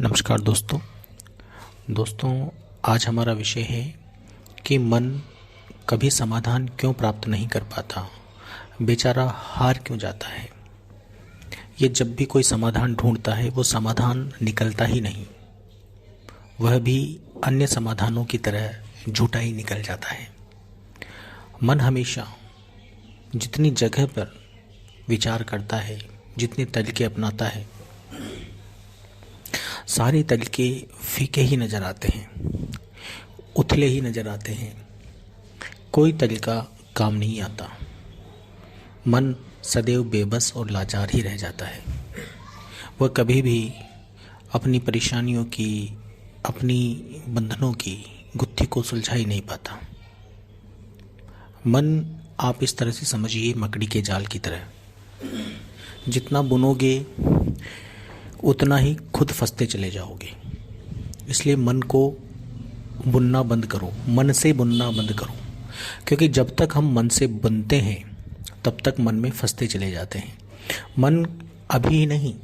नमस्कार दोस्तों आज हमारा विषय है कि मन कभी समाधान क्यों प्राप्त नहीं कर पाता, बेचारा हार क्यों जाता है। ये जब भी कोई समाधान ढूंढता है वो समाधान निकलता ही नहीं, वह भी अन्य समाधानों की तरह झूठा ही निकल जाता है। मन हमेशा जितनी जगह पर विचार करता है, जितने तरीके अपनाता है, सारे तरीके फीके ही नज़र आते हैं, उथले ही नज़र आते हैं। कोई तरीका काम नहीं आता। मन सदैव बेबस और लाचार ही रह जाता है। वह कभी भी अपनी परेशानियों की, अपनी बंधनों की गुत्थी को सुलझा ही नहीं पाता। मन आप इस तरह से समझिए, मकड़ी के जाल की तरह। जितना बुनोगे उतना ही खुद फंसते चले जाओगे। इसलिए मन को बुनना बंद करो, मन से बुनना बंद करो, क्योंकि जब तक हम मन से बुनते हैं तब तक मन में फंसते चले जाते हैं। मन अभी ही नहीं,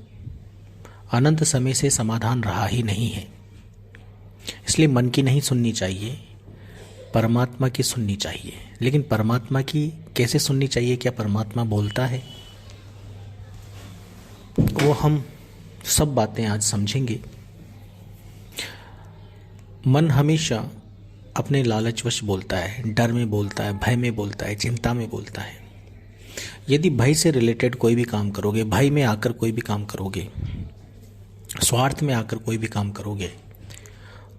अनंत समय से समाधान रहा ही नहीं है। इसलिए मन की नहीं सुननी चाहिए, परमात्मा की सुननी चाहिए। लेकिन परमात्मा की कैसे सुननी चाहिए? क्या परमात्मा बोलता है? वो हम सब बातें आज समझेंगे। मन हमेशा अपने लालचवश बोलता है, डर में बोलता है, भय में बोलता है, चिंता में बोलता है। यदि भय से रिलेटेड कोई भी काम करोगे, भय में आकर कोई भी काम करोगे, स्वार्थ में आकर कोई भी काम करोगे,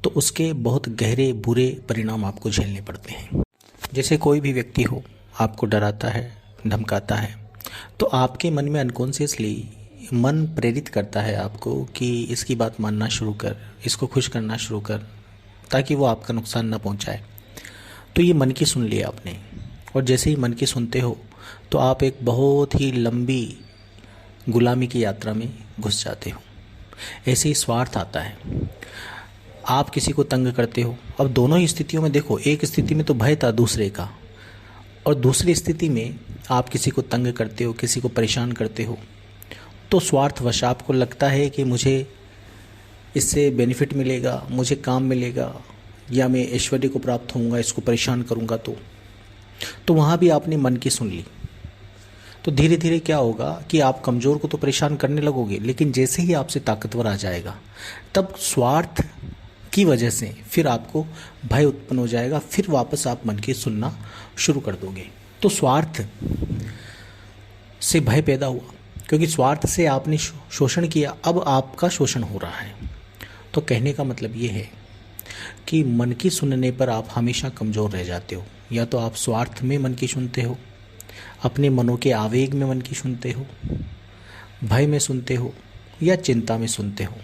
तो उसके बहुत गहरे बुरे परिणाम आपको झेलने पड़ते हैं। जैसे कोई भी व्यक्ति हो, आपको डराता है, धमकाता है, तो आपके मन में अनकॉन्शियसली मन प्रेरित करता है आपको कि इसकी बात मानना शुरू कर, इसको खुश करना शुरू कर, ताकि वो आपका नुकसान ना पहुंचाए। तो ये मन की सुन लिया आपने, और जैसे ही मन की सुनते हो तो आप एक बहुत ही लंबी गुलामी की यात्रा में घुस जाते हो। ऐसे ही स्वार्थ आता है। आप किसी को तंग करते हो। अब दोनों ही स्थितियों में देखो, एक स्थिति में तो भय था दूसरे का, और दूसरी स्थिति में आप किसी को तंग करते हो, किसी को परेशान करते हो, तो स्वार्थवश आपको लगता है कि मुझे इससे बेनिफिट मिलेगा, मुझे काम मिलेगा, या मैं ऐश्वर्य को प्राप्त होऊंगा, इसको परेशान करूंगा। तो वहाँ भी आपने मन की सुन ली। तो धीरे धीरे क्या होगा कि आप कमज़ोर को तो परेशान करने लगोगे, लेकिन जैसे ही आपसे ताकतवर आ जाएगा, तब स्वार्थ की वजह से फिर आपको भय उत्पन्न हो जाएगा। फिर वापस आप मन की सुनना शुरू कर दोगे। तो स्वार्थ से भय पैदा हुआ, क्योंकि स्वार्थ से आपने शोषण किया, अब आपका शोषण हो रहा है। तो कहने का मतलब ये है कि मन की सुनने पर आप हमेशा कमज़ोर रह जाते हो। या तो आप स्वार्थ में मन की सुनते हो, अपने मनों के आवेग में मन की सुनते हो, भय में सुनते हो, या चिंता में सुनते हो।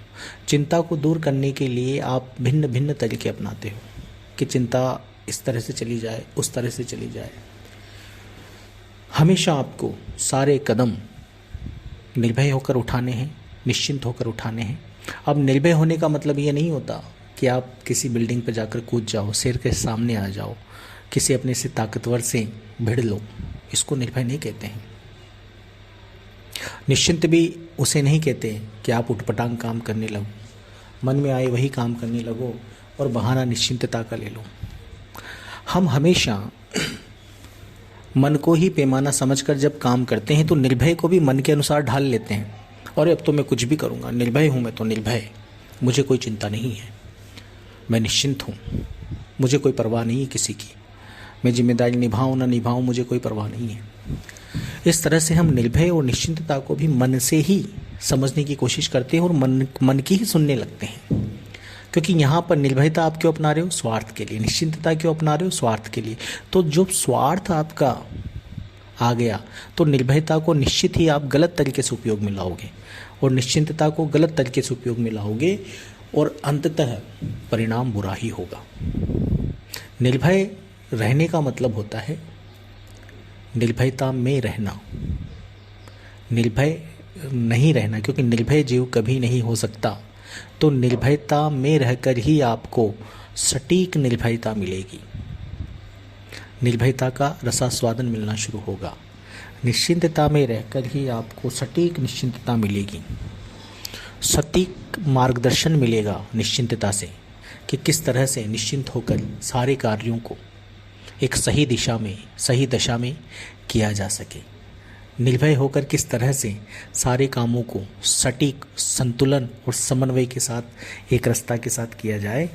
चिंता को दूर करने के लिए आप भिन्न भिन्न तरीके अपनाते हो कि चिंता इस तरह से चली जाए, उस तरह से चली जाए। हमेशा आपको सारे कदम निर्भय होकर उठाने हैं, निश्चिंत होकर उठाने हैं। अब निर्भय होने का मतलब ये नहीं होता कि आप किसी बिल्डिंग पर जाकर कूद जाओ, शेर के सामने आ जाओ, किसी अपने से ताकतवर से भिड़ लो। इसको निर्भय नहीं कहते हैं। निश्चिंत भी उसे नहीं कहते कि आप उटपटांग काम करने लगो, मन में आए वही काम करने लगो और बहाना निश्चिंतता का ले लो। हम हमेशा मन को ही पैमाना समझकर जब काम करते हैं तो निर्भय को भी मन के अनुसार ढाल लेते हैं। और अब तो मैं कुछ भी करूँगा, निर्भय हूँ, मैं तो निर्भय, मुझे कोई चिंता नहीं है, मैं निश्चिंत हूँ, मुझे कोई परवाह नहीं है किसी की, मैं जिम्मेदारी निभाऊँ ना निभाऊँ, मुझे कोई परवाह नहीं है। इस तरह से हम निर्भय और निश्चिंतता को भी मन से ही समझने की कोशिश करते हैं और मन की ही सुनने लगते हैं। क्योंकि यहाँ पर निर्भयता आप क्यों अपना रहे हो? स्वार्थ के लिए। निश्चिंतता क्यों अपना रहे हो? स्वार्थ के लिए। तो जो स्वार्थ आपका आ गया तो निर्भयता को निश्चित ही आप गलत तरीके से उपयोग में लाओगे, और निश्चिंतता को गलत तरीके से उपयोग में लाओगे, और अंततः परिणाम बुरा ही होगा। निर्भय रहने का मतलब होता है निर्भयता में रहना, निर्भय नहीं रहना, क्योंकि निर्भय जीव कभी नहीं हो सकता। तो निर्भयता में रहकर ही आपको सटीक निर्भयता मिलेगी, निर्भयता का रसास्वादन मिलना शुरू होगा। निश्चिंतता में रहकर ही आपको सटीक निश्चिंतता मिलेगी। सटीक मार्गदर्शन मिलेगा निश्चिंतता से कि किस तरह से निश्चिंत होकर सारे कार्यों को एक सही दिशा में, सही दशा में किया जा सके। निर्भय होकर किस तरह से सारे कामों को सटीक संतुलन और समन्वय के साथ, एक रस्ता के साथ किया जाए,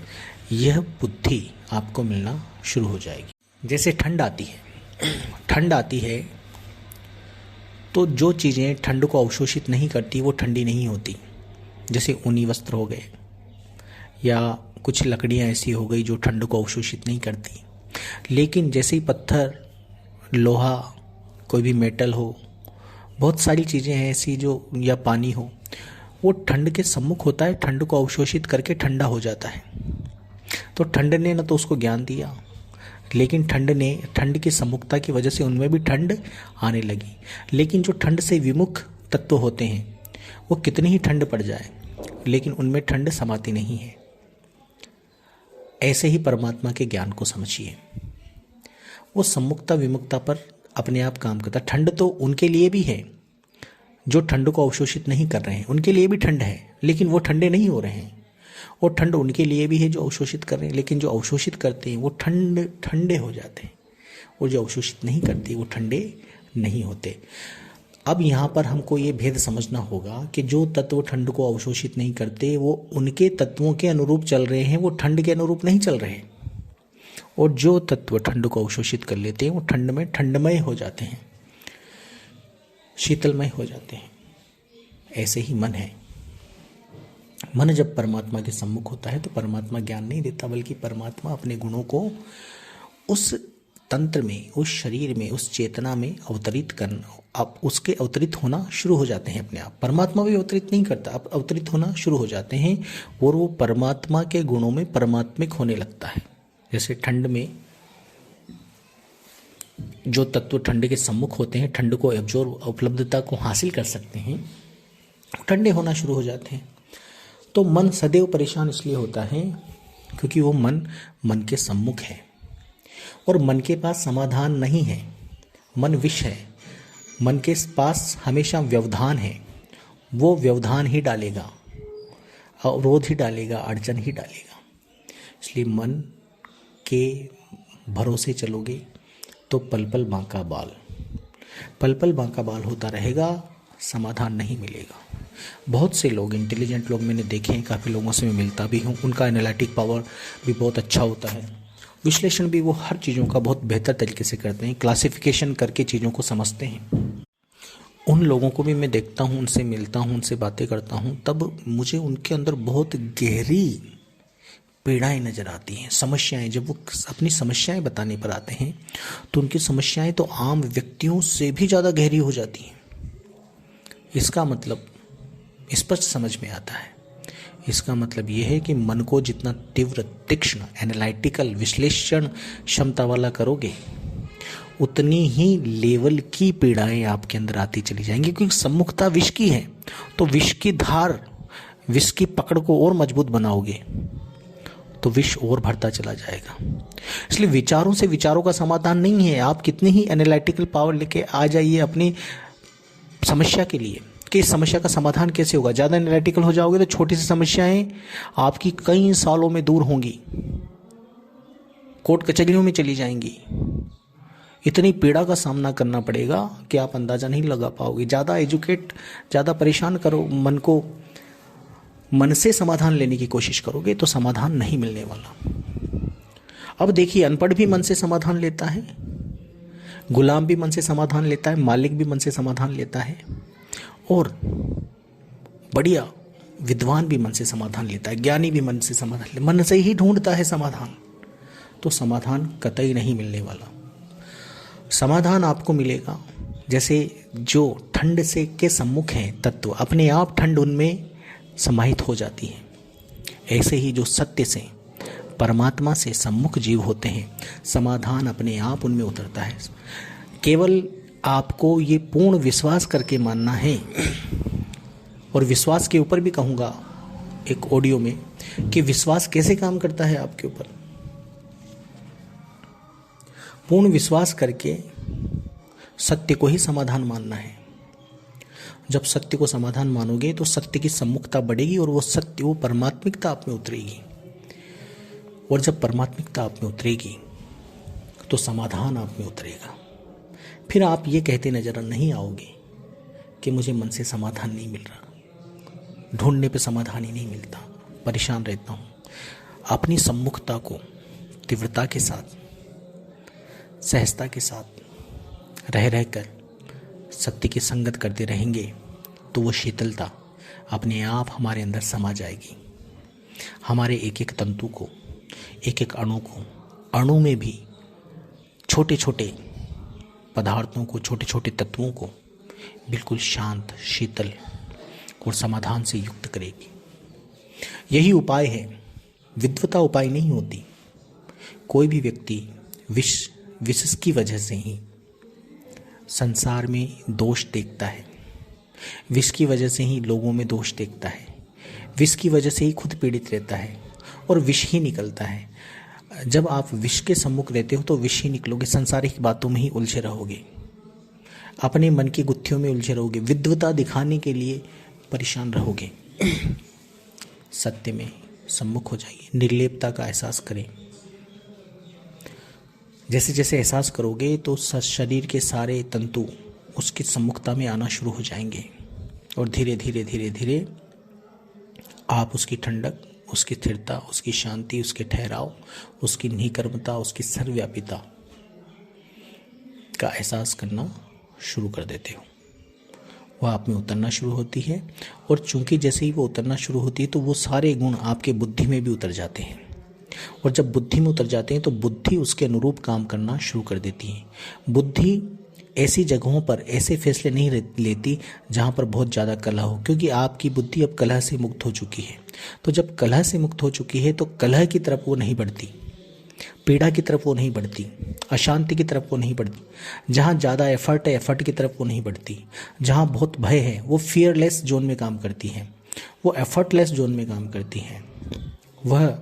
यह बुद्धि आपको मिलना शुरू हो जाएगी। जैसे ठंड आती है, ठंड आती है तो जो चीज़ें ठंड को अवशोषित नहीं करती वो ठंडी नहीं होती। जैसे ऊनी वस्त्र हो गए या कुछ लकड़ियाँ ऐसी हो गई जो ठंड को अवशोषित नहीं करती। लेकिन जैसे ही पत्थर, लोहा, कोई भी मेटल हो, बहुत सारी चीज़ें हैं ऐसी जो, या पानी हो, वो ठंड के सम्मुख होता है, ठंड को अवशोषित करके ठंडा हो जाता है। तो ठंड ने न तो उसको ज्ञान दिया, लेकिन ठंड की सम्मुखता की वजह से उनमें भी ठंड आने लगी। लेकिन जो ठंड से विमुख तत्व होते हैं वो कितनी ही ठंड पड़ जाए लेकिन उनमें ठंड समाती नहीं है। ऐसे ही परमात्मा के ज्ञान को समझिए, वो सम्मुखता विमुखता पर अपने आप काम करता। ठंड तो उनके लिए भी है जो ठंड को अवशोषित नहीं कर रहे हैं, उनके लिए भी ठंड है, लेकिन वो ठंडे नहीं हो रहे हैं। और ठंड उनके लिए भी है जो अवशोषित कर रहे हैं, लेकिन जो अवशोषित करते हैं वो ठंडे हो जाते हैं, और जो अवशोषित नहीं करते वो ठंडे नहीं होते। अब यहाँ पर हमको ये भेद समझना होगा कि जो तत्व ठंड को अवशोषित नहीं करते वो उनके तत्वों के अनुरूप चल रहे हैं, वो ठंड के अनुरूप नहीं चल रहे। और जो तत्व ठंड को अवशोषित कर लेते हैं वो ठंड में ठंडमय हो जाते हैं, शीतलमय हो जाते हैं। ऐसे ही मन है। मन जब परमात्मा के सम्मुख होता है तो परमात्मा ज्ञान नहीं देता, बल्कि परमात्मा अपने गुणों को उस तंत्र में, उस शरीर में, उस चेतना में अवतरित करना, अब उसके अवतरित होना शुरू हो जाते हैं अपने आप। परमात्मा भी अवतरित नहीं करता, अब अवतरित होना शुरू हो जाते हैं और वो परमात्मा के गुणों में परमात्मिक होने लगता है। जैसे ठंड में जो तत्व ठंड के सम्मुख होते हैं, ठंड को एब्जॉर्ब, उपलब्धता को हासिल कर सकते हैं, ठंडे होना शुरू हो जाते हैं। तो मन सदैव परेशान इसलिए होता है क्योंकि वो मन के सम्मुख है और मन के पास समाधान नहीं है। मन विष है, मन के पास हमेशा व्यवधान है, वो व्यवधान ही डालेगा, अवरोध ही डालेगा, अड़चन ही डालेगा। इसलिए मन के भरोसे चलोगे तो पल पल बांका बाल, पल पल बांका बाल होता रहेगा, समाधान नहीं मिलेगा। बहुत से लोग, इंटेलिजेंट लोग मैंने देखे हैं, काफ़ी लोगों से मैं मिलता भी हूँ, उनका एनालिटिक पावर भी बहुत अच्छा होता है, विश्लेषण भी वो हर चीज़ों का बहुत बेहतर तरीके से करते हैं, क्लासिफिकेशन करके चीज़ों को समझते हैं। उन लोगों को भी मैं देखता हूँ, उनसे मिलता हूँ, उनसे बातें करता हूँ, तब मुझे उनके अंदर बहुत गहरी पीड़ाएं नज़र आती हैं, समस्याएं। जब वो अपनी समस्याएं बताने पर आते हैं तो उनकी समस्याएं तो आम व्यक्तियों से भी ज़्यादा गहरी हो जाती हैं। इसका मतलब स्पष्ट समझ में आता है। इसका मतलब ये है कि मन को जितना तीव्र, तीक्ष्ण, एनालिटिकल, विश्लेषण क्षमता वाला करोगे उतनी ही लेवल की पीड़ाएं आपके अंदर आती चली जाएंगी, क्योंकि सम्मुखता विष की है। तो विष की धार, विष की पकड़ को और मजबूत बनाओगे तो विष और भरता चला जाएगा। इसलिए विचारों से विचारों का समाधान नहीं है। आप कितनी ही एनालिटिकल पावर लेके आ जाइए अपनी समस्या के लिए कि इस समस्या का समाधान कैसे होगा। ज़्यादा एनालिटिकल हो जाओगे तो छोटी सी समस्याएं आपकी कई सालों में दूर होंगी, कोर्ट कचहरियों में चली जाएंगी। इतनी पीड़ा का सामना करना पड़ेगा कि आप अंदाज़ा नहीं लगा पाओगे। ज़्यादा एजुकेट, ज़्यादा परेशान करो मन को, मन से समाधान लेने की कोशिश करोगे तो समाधान नहीं मिलने वाला। अब देखिए, अनपढ़ भी मन से समाधान लेता है, गुलाम भी मन से समाधान लेता है, मालिक भी मन से समाधान लेता है, और बढ़िया विद्वान भी मन से समाधान लेता है, ज्ञानी भी मन से समाधान लेता है, मन से ही ढूंढता है समाधान। तो समाधान कतई नहीं मिलने वाला। समाधान आपको मिलेगा जैसे जो ठंड से के सम्मुख हैं तत्व, अपने आप ठंड उनमें समाहित हो जाती है। ऐसे ही जो सत्य से, परमात्मा से सम्मुख जीव होते हैं, समाधान अपने आप उनमें उतरता है। केवल आपको ये पूर्ण विश्वास करके मानना है, और विश्वास के ऊपर भी कहूँगा एक ऑडियो में कि विश्वास कैसे काम करता है आपके ऊपर। पूर्ण विश्वास करके सत्य को ही समाधान मानना है। जब सत्य को समाधान मानोगे तो सत्य की सम्मुखता बढ़ेगी और वो सत्य, वो परमात्मिकता आप में उतरेगी। और जब परमात्मिकता आप में उतरेगी तो समाधान आप में उतरेगा। फिर आप ये कहते नजर नहीं आओगे कि मुझे मन से समाधान नहीं मिल रहा, ढूंढने पे समाधान ही नहीं मिलता, परेशान रहता हूँ। अपनी सम्मुखता को तीव्रता के साथ, सहजता के साथ रह रहकर सत्य की संगत करते रहेंगे तो वो शीतलता अपने आप हमारे अंदर समा जाएगी। हमारे एक एक तंतु को, एक एक अणु को, अणु में भी छोटे छोटे पदार्थों को, छोटे छोटे तत्वों को बिल्कुल शांत, शीतल और समाधान से युक्त करेगी। यही उपाय है, विद्वता उपाय नहीं होती। कोई भी व्यक्ति विष की वजह से ही संसार में दोष देखता है, विष की वजह से ही लोगों में दोष देखता है, विष की वजह से ही खुद पीड़ित रहता है और विष ही निकलता है। जब आप विष के सम्मुख रहते हो तो विष ही निकलोगे, संसारिक बातों में ही उलझे रहोगे, अपने मन की गुत्थियों में उलझे रहोगे, विद्वता दिखाने के लिए परेशान रहोगे। सत्य में सम्मुख हो जाइए, निर्लेपता का एहसास करें। जैसे जैसे एहसास करोगे तो शरीर के सारे तंतु उसकी सम्मुखता में आना शुरू हो जाएंगे और धीरे धीरे धीरे धीरे आप उसकी ठंडक, उसकी स्थिरता, उसकी शांति, उसके ठहराव, उसकी निकर्मता, उसकी सर्वव्यापिता का एहसास करना शुरू कर देते हो। वह आप में उतरना शुरू होती है और चूंकि जैसे ही वो उतरना शुरू होती है तो वो सारे गुण आपके बुद्धि में भी उतर जाते हैं और जब बुद्धि में उतर जाते हैं तो बुद्धि उसके अनुरूप काम करना शुरू कर देती है। बुद्धि ऐसी जगहों पर ऐसे फैसले नहीं लेती जहाँ पर बहुत ज़्यादा कलह हो, क्योंकि आपकी बुद्धि अब कलह से मुक्त हो चुकी है। तो जब कलह से मुक्त हो चुकी है तो कलह की तरफ वो नहीं बढ़ती, पीड़ा की तरफ वो नहीं बढ़ती, अशांति की तरफ वो नहीं बढ़ती। जहाँ ज़्यादा एफर्ट है, एफर्ट की तरफ वो नहीं बढ़ती। जहाँ बहुत भय है वो फियरलेस जोन में काम करती है, वो एफर्टलेस जोन में काम करती है, वह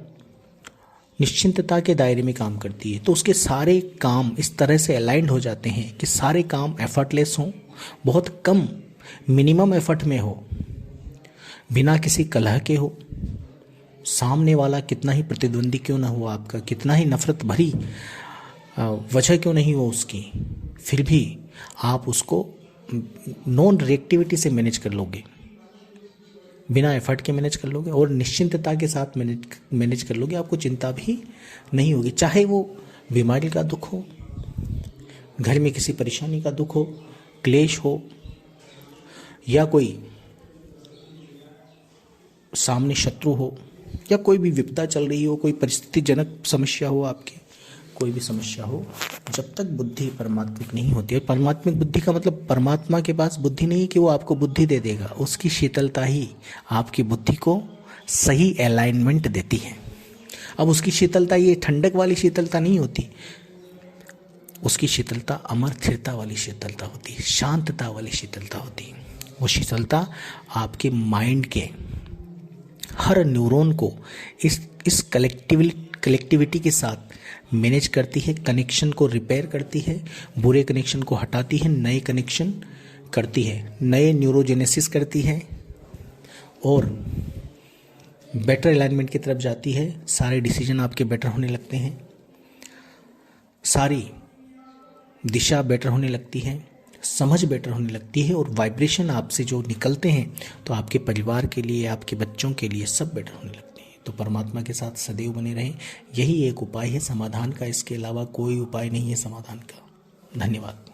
निश्चिंतता के दायरे में काम करती है। तो उसके सारे काम इस तरह से अलाइंड हो जाते हैं कि सारे काम एफर्टलेस हों, बहुत कम मिनिमम एफर्ट में हो, बिना किसी कलह के हो। सामने वाला कितना ही प्रतिद्वंदी क्यों ना हो आपका, कितना ही नफरत भरी वजह क्यों नहीं हो उसकी, फिर भी आप उसको नॉन रिएक्टिविटी से मैनेज कर लोगे, बिना एफर्ट के मैनेज कर लोगे और निश्चिंतता के साथ मैनेज कर लोगे। आपको चिंता भी नहीं होगी, चाहे वो बीमारी का दुख हो, घर में किसी परेशानी का दुख हो, क्लेश हो, या कोई सामने शत्रु हो, या कोई भी विपदा चल रही हो, कोई परिस्थितिजनक समस्या हो, आपकी कोई भी समस्या हो, जब तक बुद्धि परमात्मिक नहीं होती है। परमात्मिक बुद्धि का मतलब परमात्मा के पास बुद्धि नहीं कि वो आपको बुद्धि दे देगा, उसकी शीतलता ही आपकी बुद्धि को सही अलाइनमेंट देती है। अब उसकी शीतलता ये ठंडक वाली शीतलता नहीं होती, उसकी शीतलता अमर स्थिरता वाली शीतलता होती है, शांतता वाली शीतलता होती है। वो शीतलता आपके माइंड के हर न्यूरॉन को इस कलेक्टिविटी के साथ मैनेज करती है, कनेक्शन को रिपेयर करती है, बुरे कनेक्शन को हटाती है, नए कनेक्शन करती है, नए न्यूरोजेनेसिस करती है और बेटर अलाइनमेंट की तरफ जाती है। सारे डिसीजन आपके बेटर होने लगते हैं, सारी दिशा बेटर होने लगती है, समझ बेटर होने लगती है और वाइब्रेशन आपसे जो निकलते हैं तो आपके परिवार के लिए, आपके बच्चों के लिए सब बेटर होने लगते हैं। तो परमात्मा के साथ सदैव बने रहें, यही एक उपाय है समाधान का, इसके अलावा कोई उपाय नहीं है समाधान का। धन्यवाद।